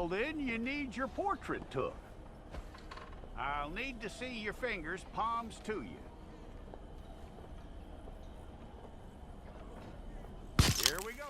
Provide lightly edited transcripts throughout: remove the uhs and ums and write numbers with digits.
filled in, you need your portrait took. I'll need to see your fingers, palms to you. Here we go.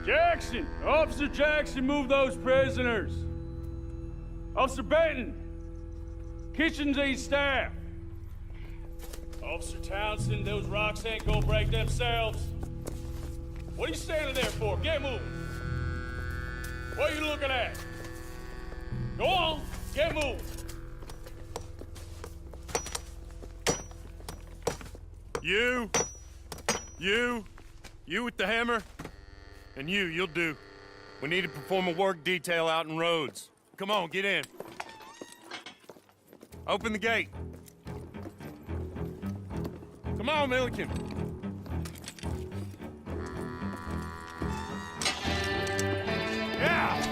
Jackson! Officer Jackson, move those prisoners! Officer Benton! Kitchens aid staff! Officer Townsend, those rocks ain't gonna break themselves. What are you standing there for? Get moving! What are you looking at? Go on, get moving! You with the hammer? And you'll do. We need to perform a work detail out in Rhodes. Come on, get in. Open the gate. Come on, Milliken. Yeah!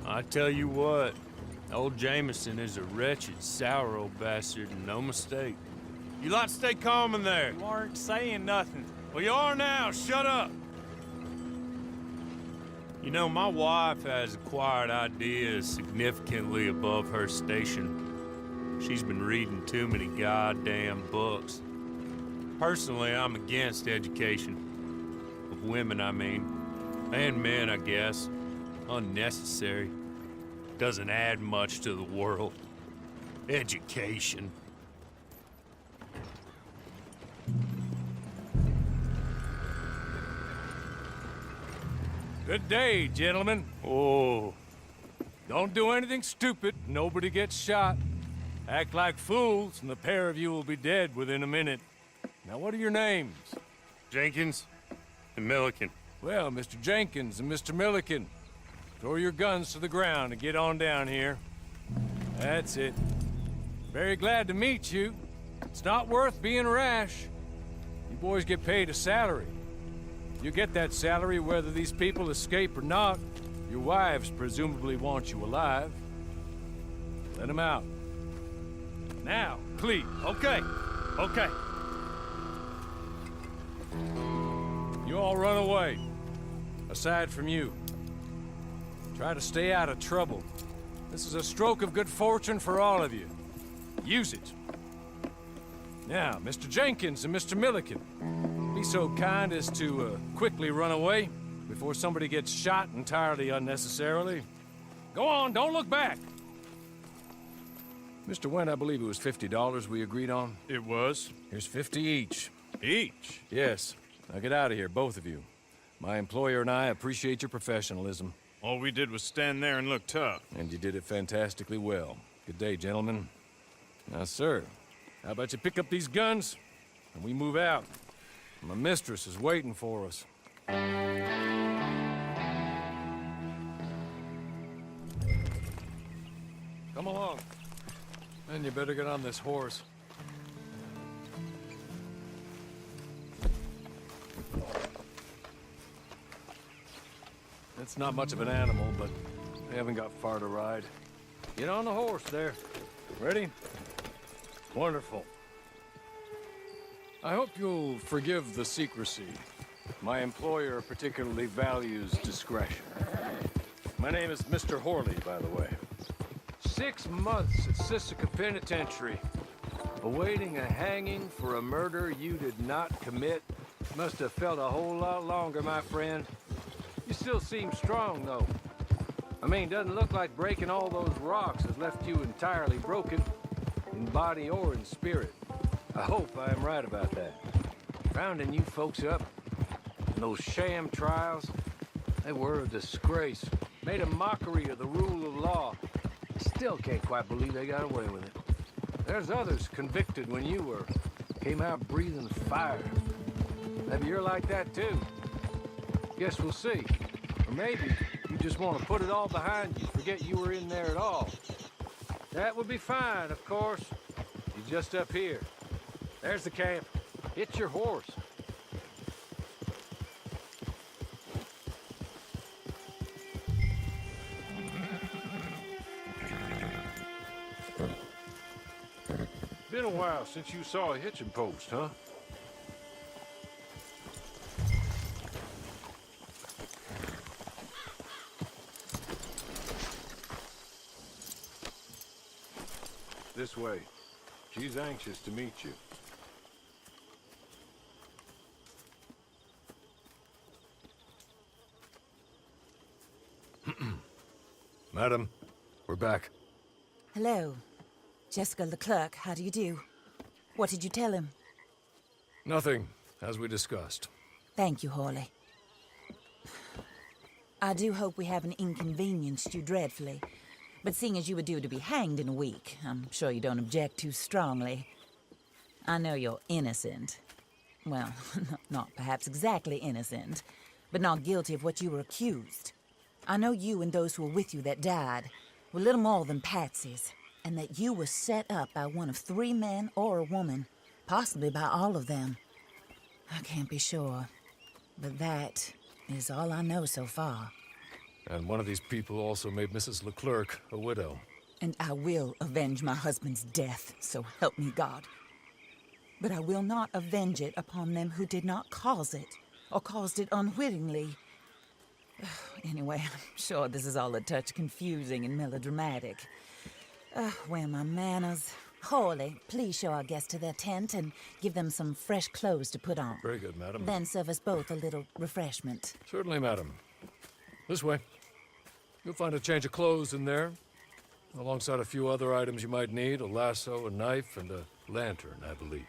I tell you what, old Jameson is a wretched, sour old bastard, and no mistake. You lot stay calm in there. You aren't saying nothing. Well, you are now. Shut up. You know, my wife has acquired ideas significantly above her station. She's been reading too many goddamn books. Personally, I'm against education. Of women, I mean. And men, I guess. Unnecessary. Doesn't add much to the world. Education. Good day, gentlemen. Oh. Don't do anything stupid. Nobody gets shot. Act like fools, and the pair of you will be dead within a minute. Now, what are your names? Jenkins and Milliken. Well, Mr. Jenkins and Mr. Milliken, throw your guns to the ground and get on down here. That's it. Very glad to meet you. It's not worth being rash. You boys get paid a salary. You get that salary whether these people escape or not. Your wives presumably want you alive. Let them out. Now, please. Okay. You all run away. Aside from you. Try to stay out of trouble. This is a stroke of good fortune for all of you. Use it. Now, Mr. Jenkins and Mr. Milliken, be so kind as to quickly run away before somebody gets shot entirely unnecessarily. Go on, don't look back. Mr. Went, I believe it was $50 we agreed on. It was. Here's 50 each. Each? Yes. Now get out of here, both of you. My employer and I appreciate your professionalism. All we did was stand there and look tough. And you did it fantastically well. Good day, gentlemen. Now, sir, how about you pick up these guns and we move out? My mistress is waiting for us. Come along. And you better get on this horse. It's not much of an animal, but they haven't got far to ride. Get on the horse there. Ready? Wonderful. I hope you'll forgive the secrecy. My employer particularly values discretion. My name is Mr. Horley, by the way. 6 months at Sisika Penitentiary. awaiting a hanging for a murder you did not commit. Must have felt a whole lot longer, my friend. You still seem strong, though. I mean, doesn't look like breaking all those rocks has left you entirely broken, in body or in spirit. I hope I am right about that. Rounding you folks up, and those sham trials, they were a disgrace. Made a mockery of the rule of law. I still can't quite believe they got away with it. There's others convicted when you were. Came out breathing fire. Maybe you're like that too. Guess we'll see. Or maybe you just want to put it all behind you, forget you were in there at all. That would be fine, of course. You're just up here. There's the camp. Hit your horse. Been a while since you saw a hitching post, huh? This way. She's anxious to meet you. Madam, we're back. Hello. Jessica Leclerc, how do you do? What did you tell him? Nothing, as we discussed. Thank you, Hawley. I do hope we haven't inconvenienced you dreadfully. But seeing as you were due to be hanged in a week, I'm sure you don't object too strongly. I know you're innocent. Well, not perhaps exactly innocent, but not guilty of what you were accused. I know you and those who were with you that died were little more than patsies, and that you were set up by one of 3 men or a woman, possibly by all of them. I can't be sure, but that is all I know so far. And one of these people also made Mrs. Leclerc a widow. And I will avenge my husband's death, so help me God. But I will not avenge it upon them who did not cause it, or caused it unwittingly. Anyway, I'm sure this is all a touch confusing and melodramatic. Where are my manners? Hawley, please show our guests to their tent and give them some fresh clothes to put on. Very good, madam. Then serve us both a little refreshment. Certainly, madam. This way. You'll find a change of clothes in there, alongside a few other items you might need, a lasso, a knife, and a lantern, I believe.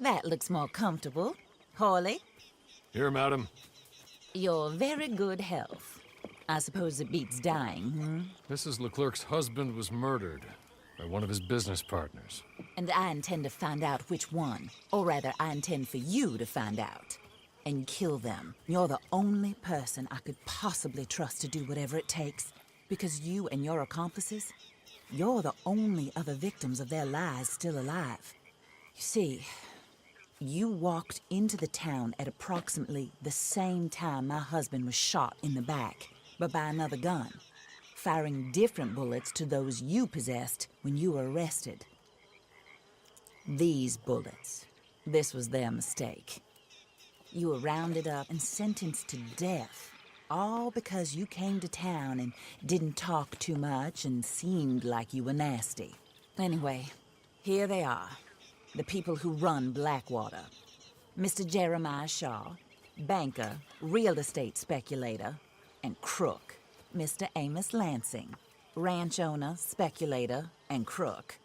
That looks more comfortable. Hawley, Here, madam. your very good health. I suppose it beats dying, hmm? Mrs. Leclerc's husband was murdered by one of his business partners. And I intend to find out which one. Or rather, I intend for you to find out. And kill them. You're the only person I could possibly trust to do whatever it takes. Because you and your accomplices, you're the only other victims of their lies still alive. You see, you walked into the town at approximately the same time my husband was shot in the back, but by another gun, firing different bullets to those you possessed when you were arrested. These bullets, this was their mistake. You were rounded up and sentenced to death, all because you came to town and didn't talk too much and seemed like you were nasty. Anyway, here they are, the people who run Blackwater. Mr. Jeremiah Shaw, banker, real estate speculator, and crook. Mr. Amos Lansing, ranch owner, speculator, and crook.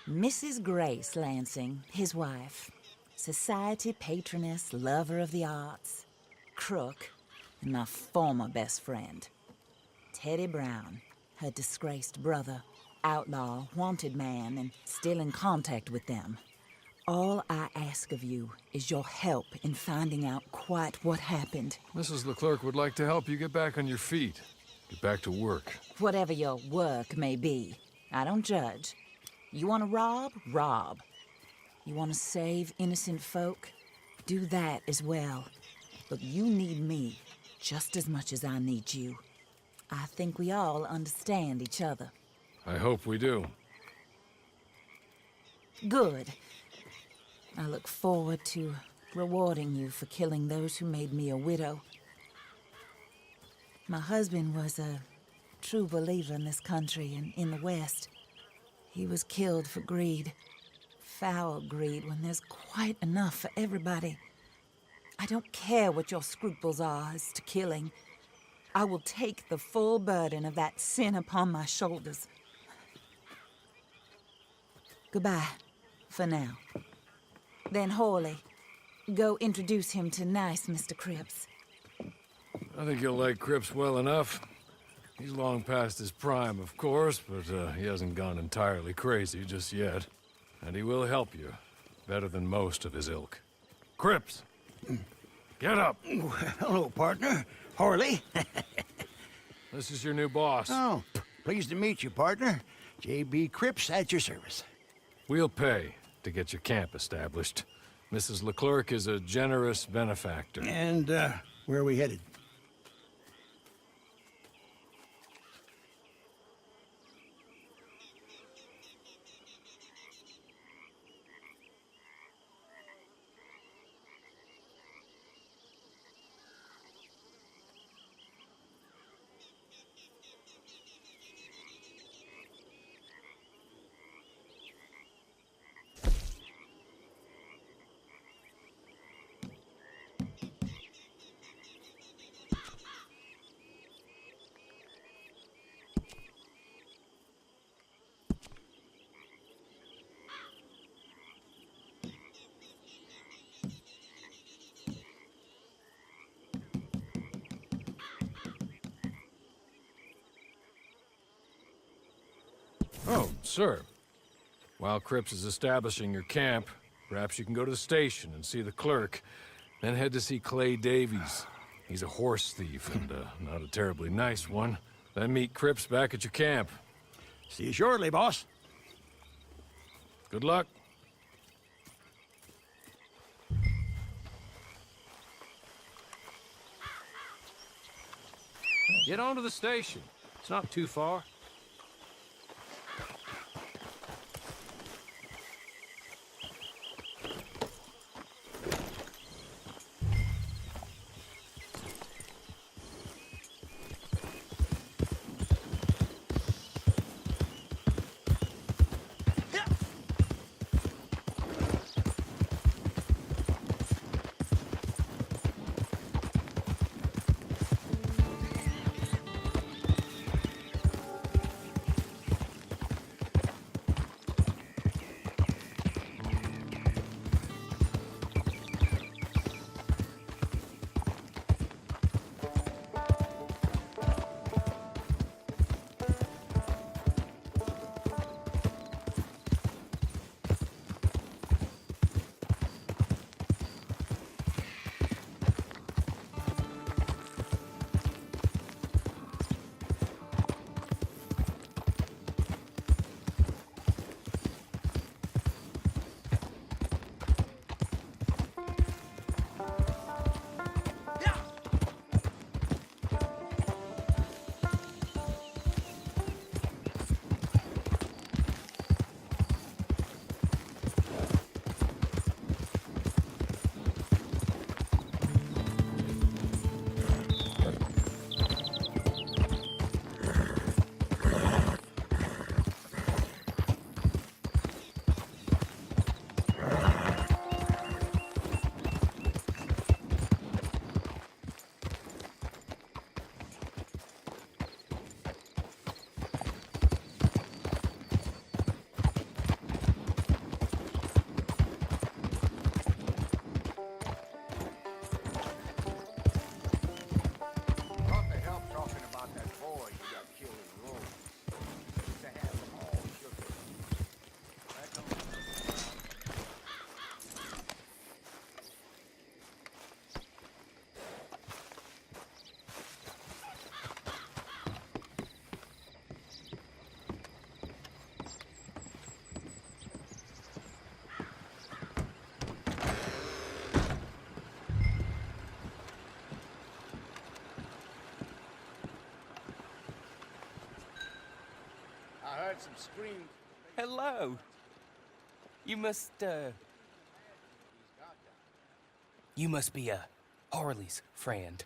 Mrs. Grace Lansing, his wife, society patroness, lover of the arts, crook, and my former best friend. Teddy Brown, her disgraced brother, outlaw, wanted man, and still in contact with them. All I ask of you is your help in finding out quite what happened. Mrs. Leclerc would like to help you get back on your feet. Get back to work. Whatever your work may be, I don't judge. You want to rob? Rob. You want to save innocent folk? Do that as well. But you need me just as much as I need you. I think we all understand each other. I hope we do. Good. I look forward to rewarding you for killing those who made me a widow. My husband was a true believer in this country and in the West. He was killed for greed. Foul greed when there's quite enough for everybody. I don't care what your scruples are as to killing. I will take the full burden of that sin upon my shoulders. Goodbye, for now. Then Hawley, go introduce him to nice Mr. Cripps. I think you'll like Cripps well enough. He's long past his prime, of course, but he hasn't gone entirely crazy just yet. And he will help you, better than most of his ilk. Cripps! Get up! Hello, partner. Harley. This is your new boss. Oh, pleased to meet you, partner. J.B. Cripps at your service. We'll pay to get your camp established. Mrs. Leclerc is a generous benefactor. And, where are we headed? Oh, sir. While Cripps is establishing your camp, perhaps you can go to the station and see the clerk, then head to see Clay Davies. He's a horse thief and not a terribly nice one. Then meet Cripps back at your camp. See you shortly, boss. Good luck. Get on to the station. It's not too far. had some screams. Hello. You must be Harley's friend.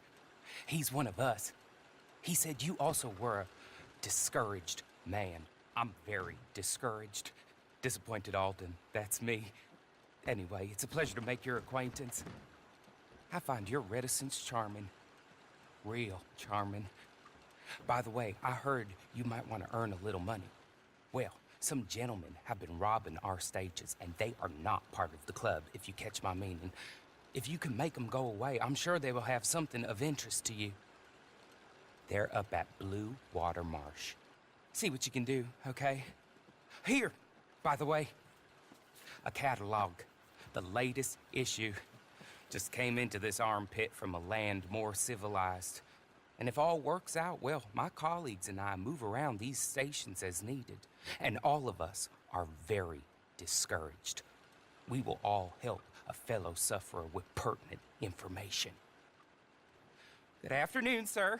He's one of us. He said you also were a discouraged man. I'm very discouraged. Disappointed Alden, that's me. Anyway, it's a pleasure to make your acquaintance. I find your reticence charming. Real charming. By the way, I heard you might want to earn a little money. Well, some gentlemen have been robbing our stages, and they are not part of the club, if you catch my meaning. If you can make them go away, I'm sure they will have something of interest to you. They're up at Blue Water Marsh. See what you can do, okay? Here, by the way, a catalog. The latest issue. Just came into this armpit from a land more civilized. And if all works out, well, my colleagues and I move around these stations as needed. And all of us are very discouraged. We will all help a fellow sufferer with pertinent information. Good afternoon, sir.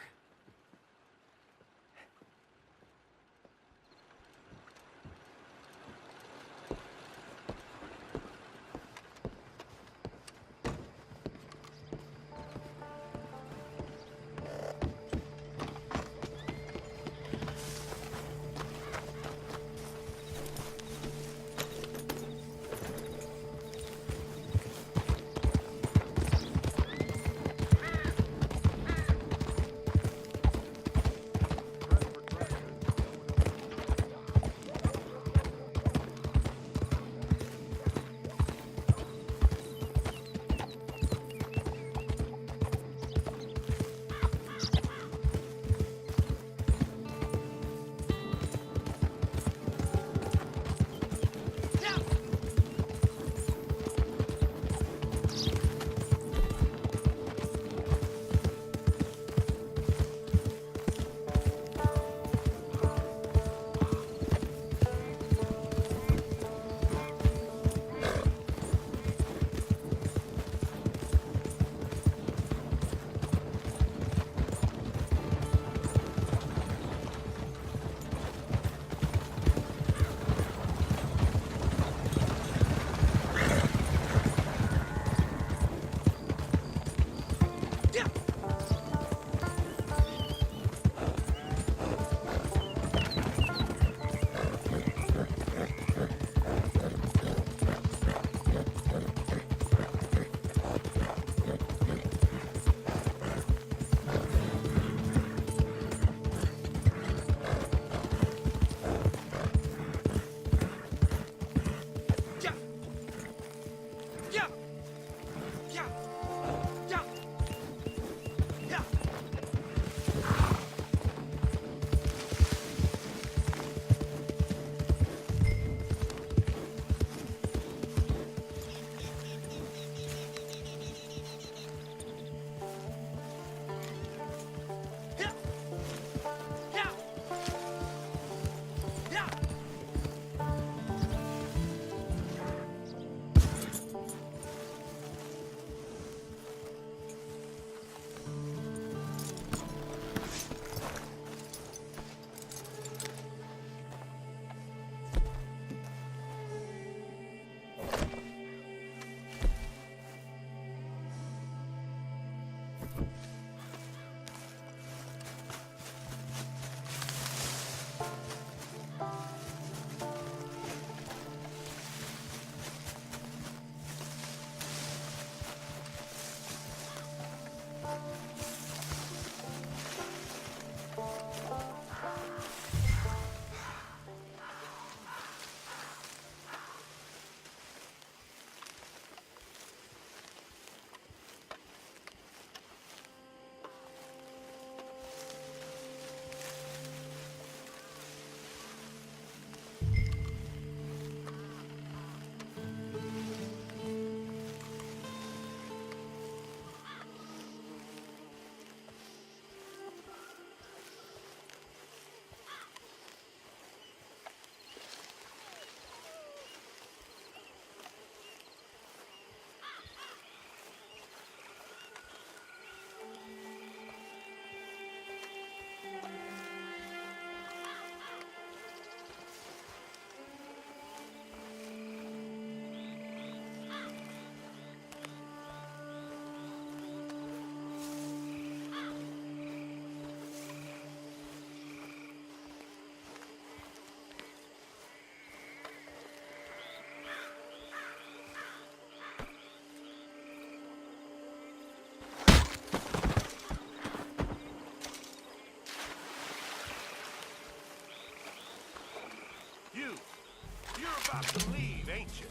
You're about to leave, ain't you?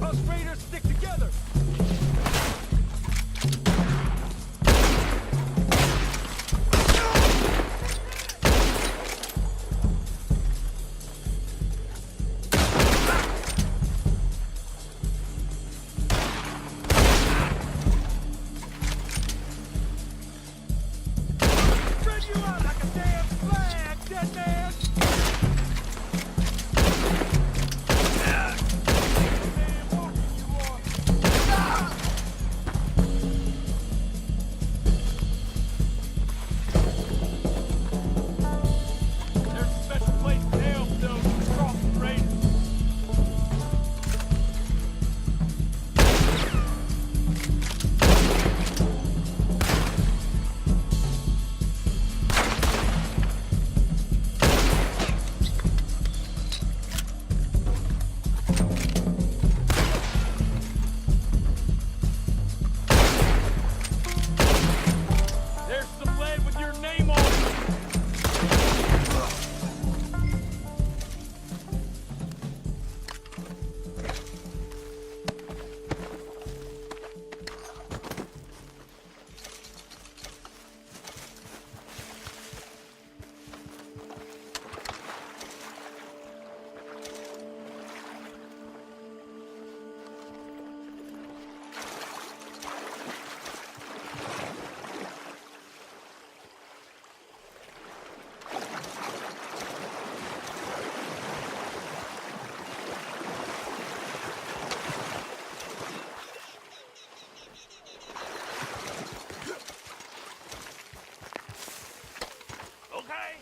Us raiders stick together! Spread you out like a damn flag, dead man! There's a special place to help those crossing raiders. There's some lead with your name on it. Okay.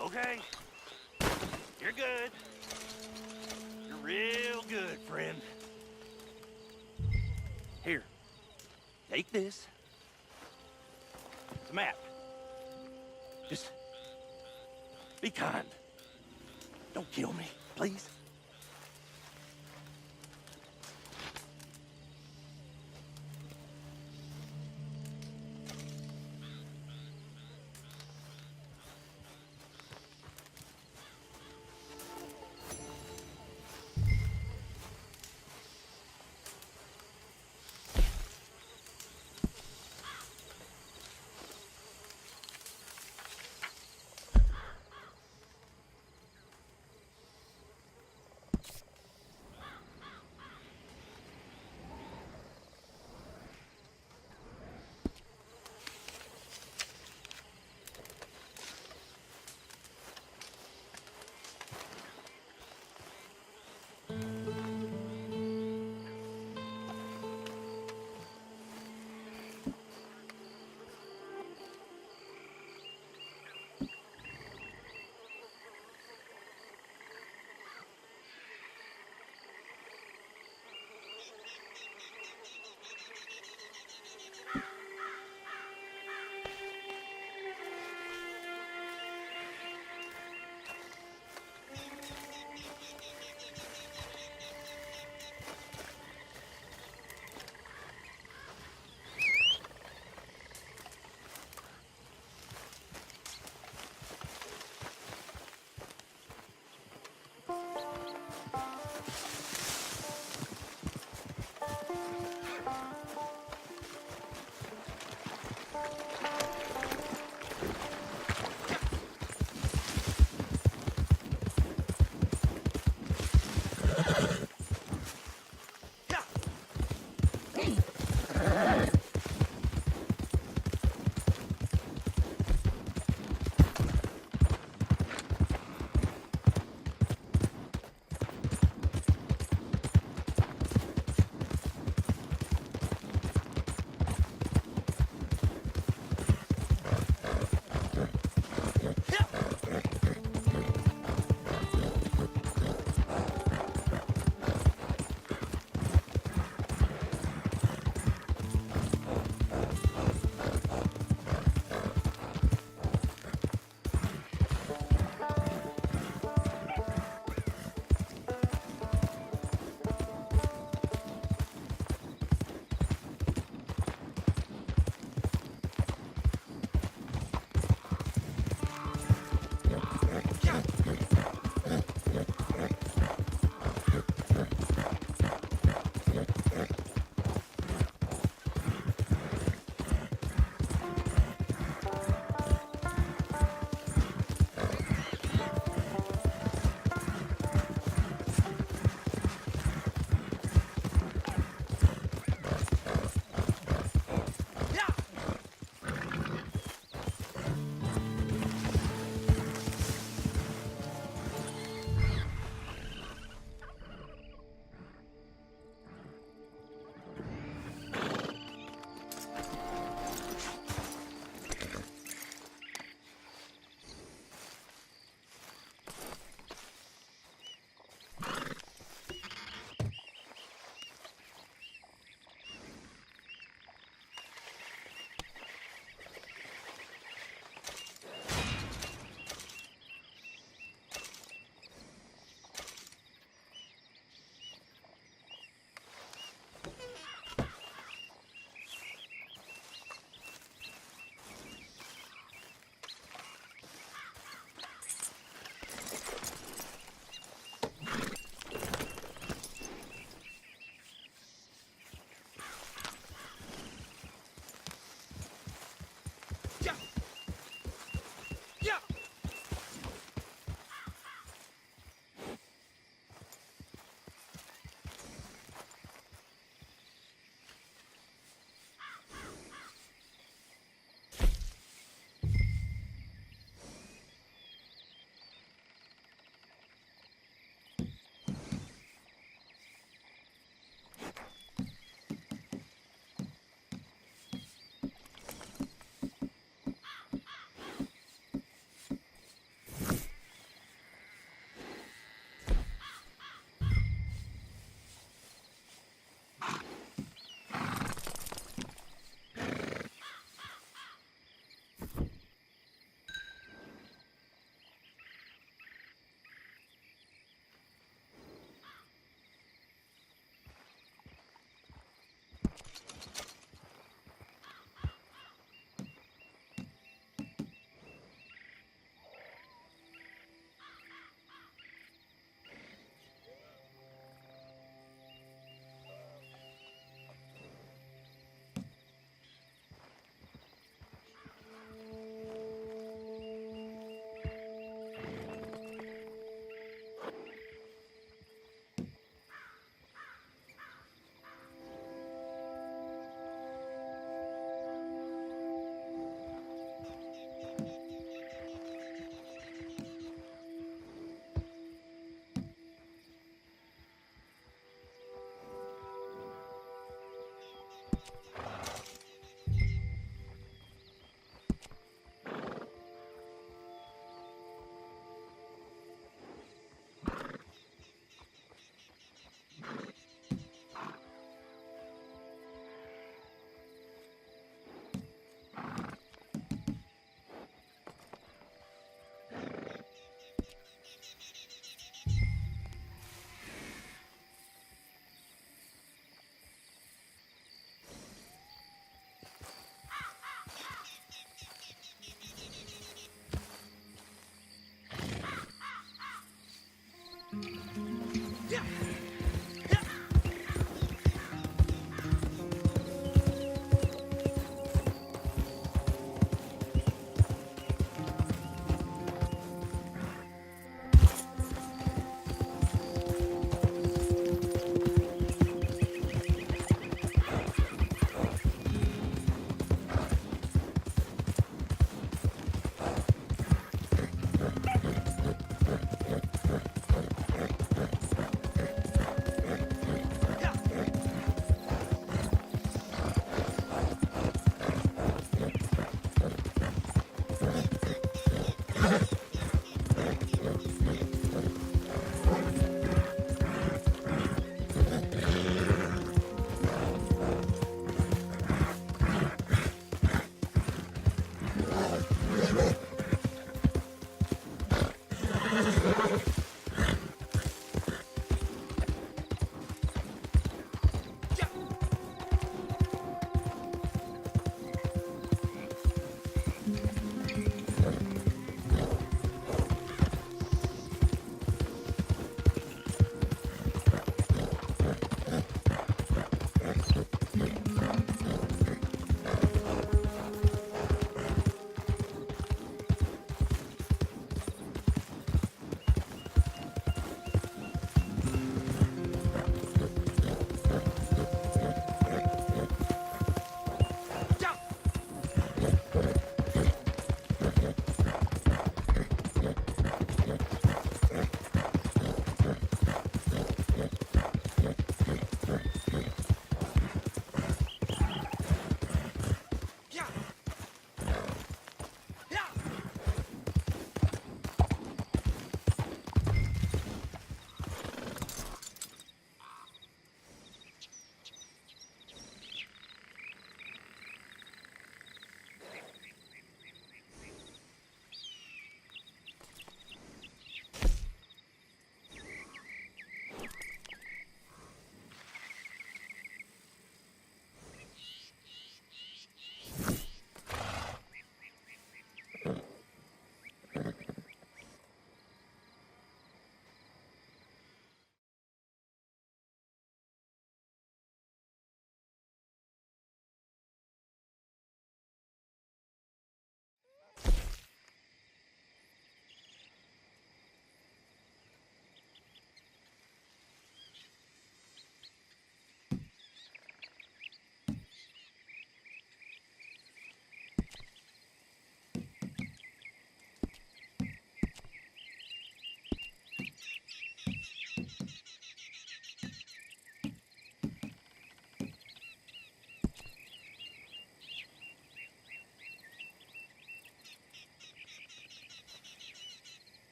Okay. You're good. You're real good, friend. Here. Take this. It's a map. Just be kind. Don't kill me, please.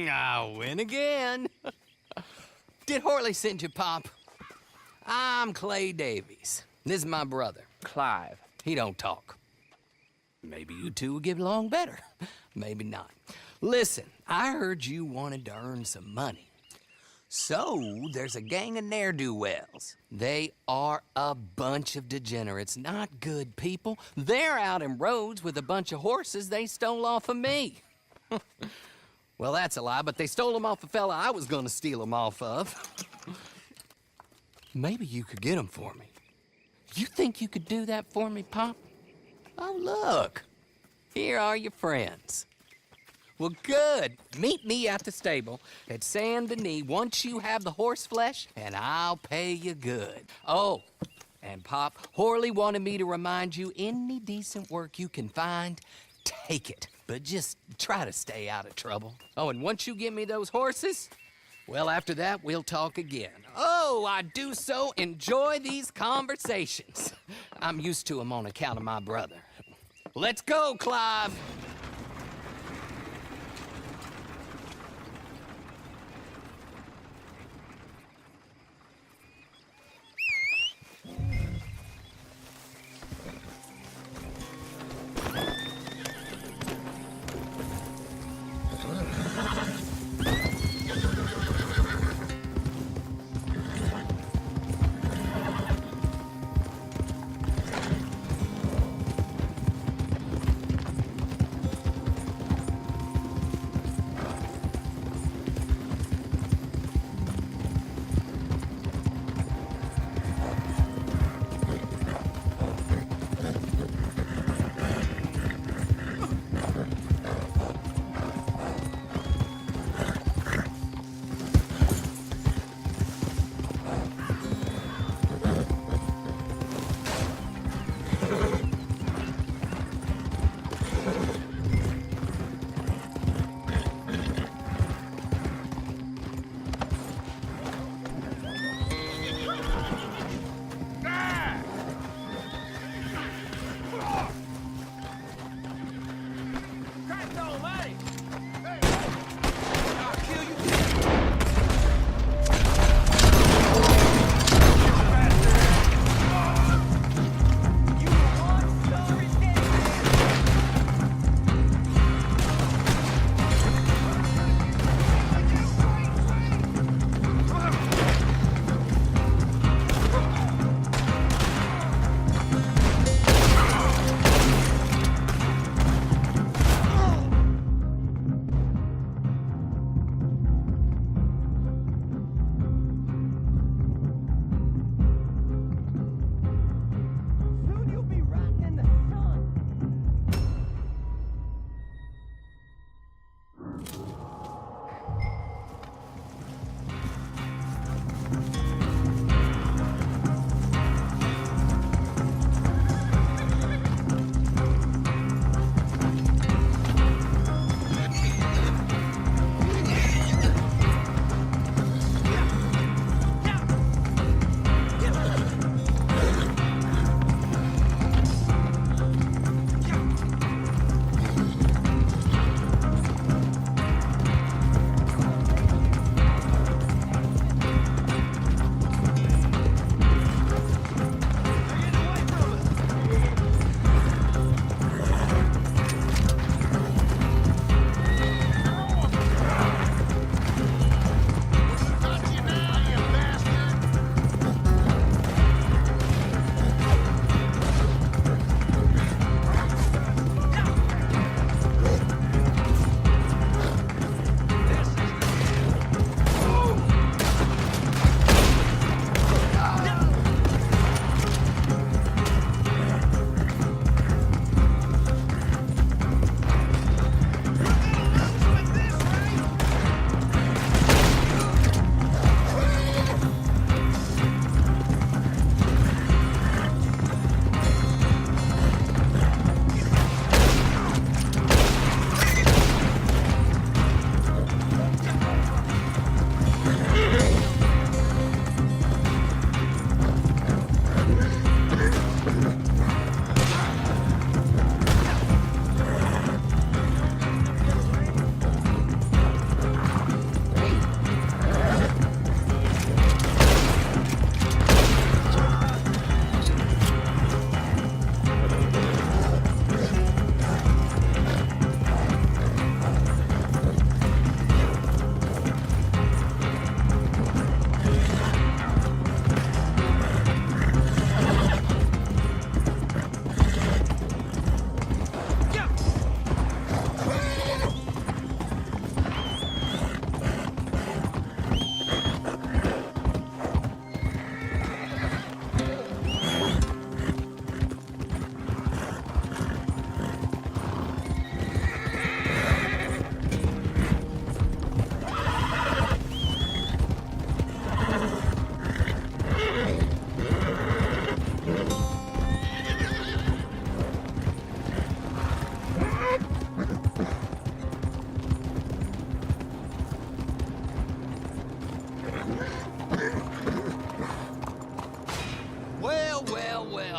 I win again. Did Horley send you, Pop? I'm Clay Davies. This is my brother, Clive. He don't talk. Maybe you two will get along better. Maybe not. Listen, I heard you wanted to earn some money. So, there's a gang of ne'er-do-wells. They are a bunch of degenerates, not good people. They're out in roads with a bunch of horses they stole off of me. Well, that's a lie, but they stole them off a fella I was gonna steal them off of. Maybe you could get them for me. You think you could do that for me, Pop? Oh, look. Here are your friends. Well, good. Meet me at the stable at Saint Denis once you have the horse flesh, and I'll pay you good. Oh, and Pop, Horley wanted me to remind you, any decent work you can find, take it. But just try to stay out of trouble. Oh, and once you give me those horses, Well, after that, we'll talk again. Oh, I do so enjoy these conversations. I'm used to them on account of my brother. Let's go, Clive.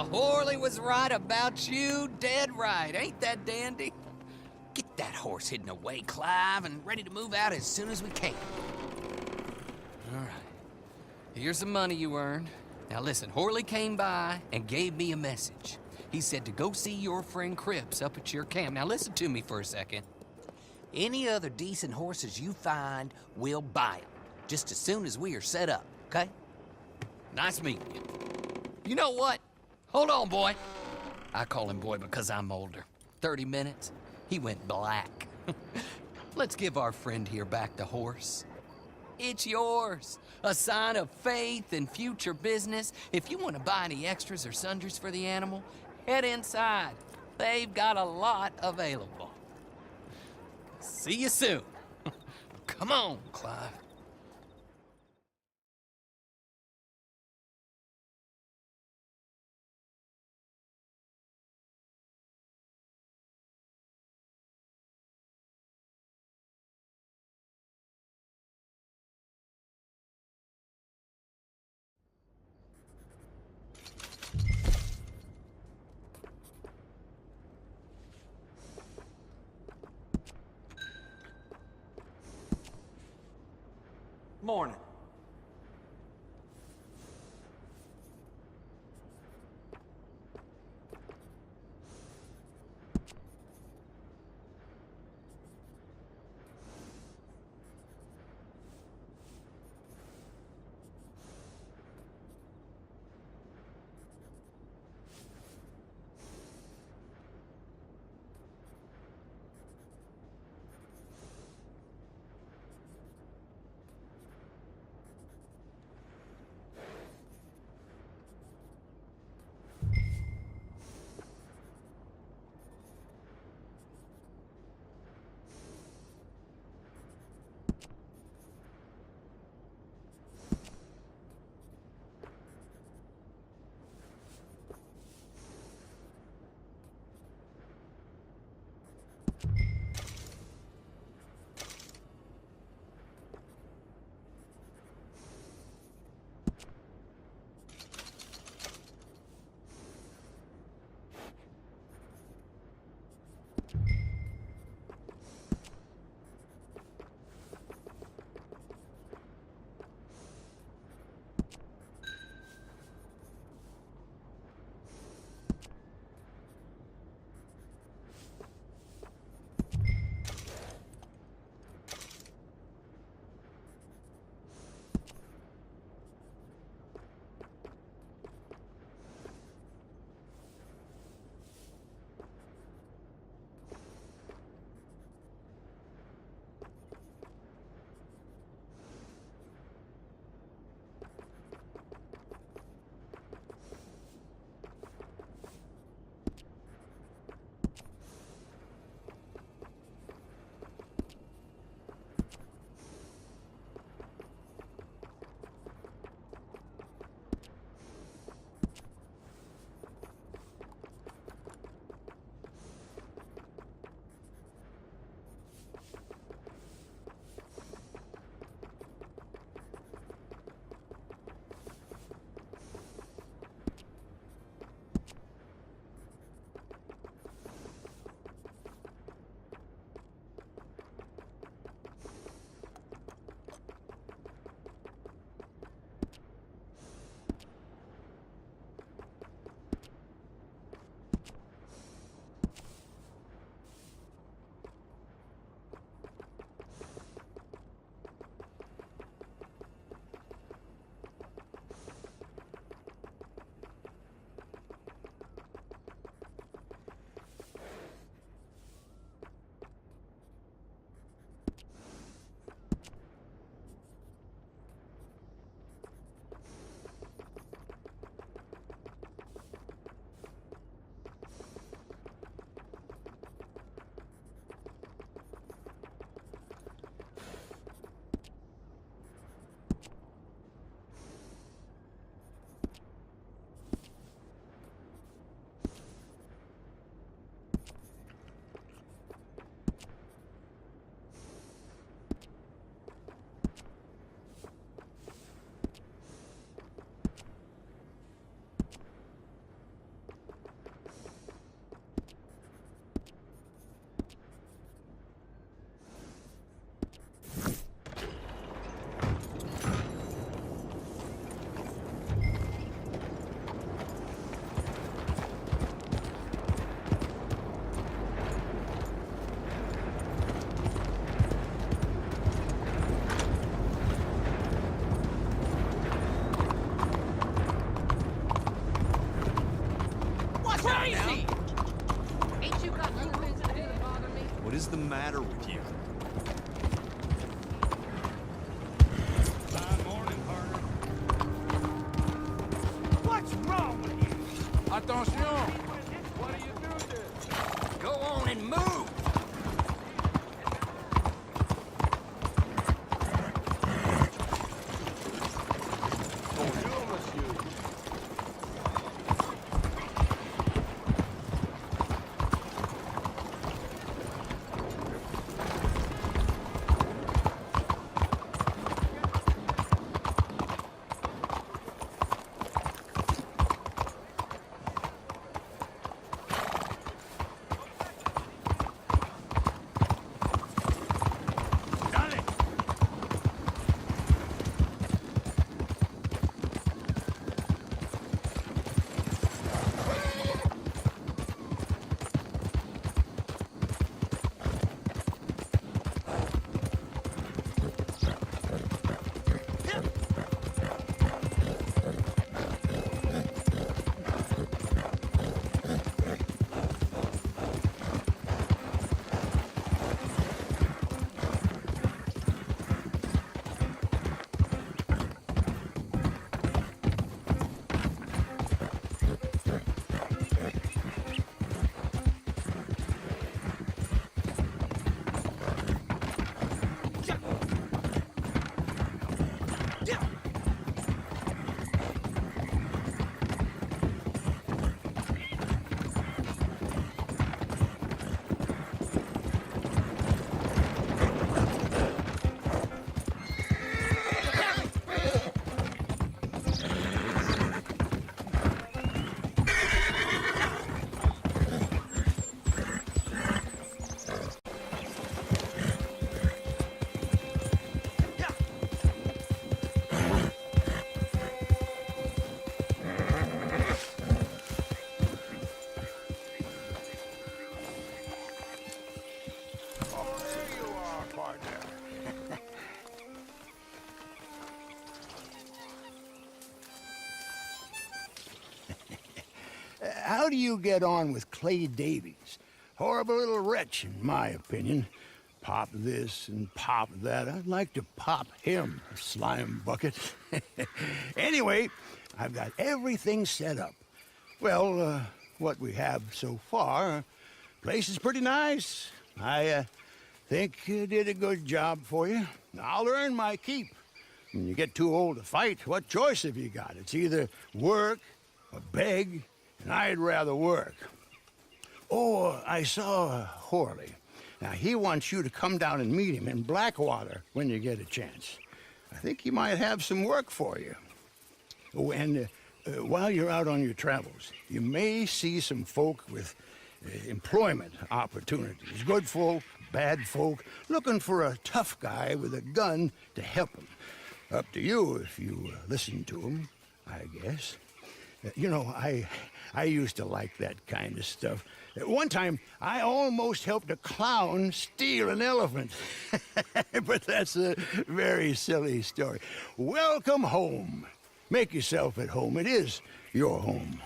Horley was right about you, dead right. Ain't that dandy? Get that horse hidden away, Clive, and ready to move out as soon as we can. All right. Here's the money you earned. Now listen, Horley came by and gave me a message. He said to go see your friend Cripps up at your camp. Now listen to me for a second. Any other decent horses you find, we'll buy them. Just as soon as we are set up, okay? Nice meeting you. You know what? Hold on, boy. I call him boy because I'm older. 30 minutes, he went black. Let's give our friend here back the horse. It's yours. A sign of faith and future business. If you want to buy any extras or sundries for the animal, head inside. They've got a lot available. See you soon. Come on, Clive. Morning. crazy! Ain't you got other things to do to bother me? What is the matter with you? Morning, partner. What's wrong with you? Attention! What do you do this? Go on and move! Bonjour, monsieur. Dale. Oh, there you are, partner. How do you get on with Clay Davies? Horrible little wretch, in my opinion. Pop this and pop that. I'd like to pop him, slime bucket. Anyway, I've got everything set up. Well, what we have so far, place is pretty nice. I think you did a good job for you. I'll earn my keep. When you get too old to fight, what choice have you got? It's either work or beg, and I'd rather work. Oh, I saw Horley. Now, he wants you to come down and meet him in Blackwater when you get a chance. I think he might have some work for you. Oh, and while you're out on your travels, you may see some folk with employment opportunities. Good folk, bad folk, looking for a tough guy with a gun to help them. Up to you if you listen to them, I guess. You know, I used to like that kind of stuff. One time, I almost helped a clown steal an elephant. But that's a very silly story. Welcome home. Make yourself at home. It is your home.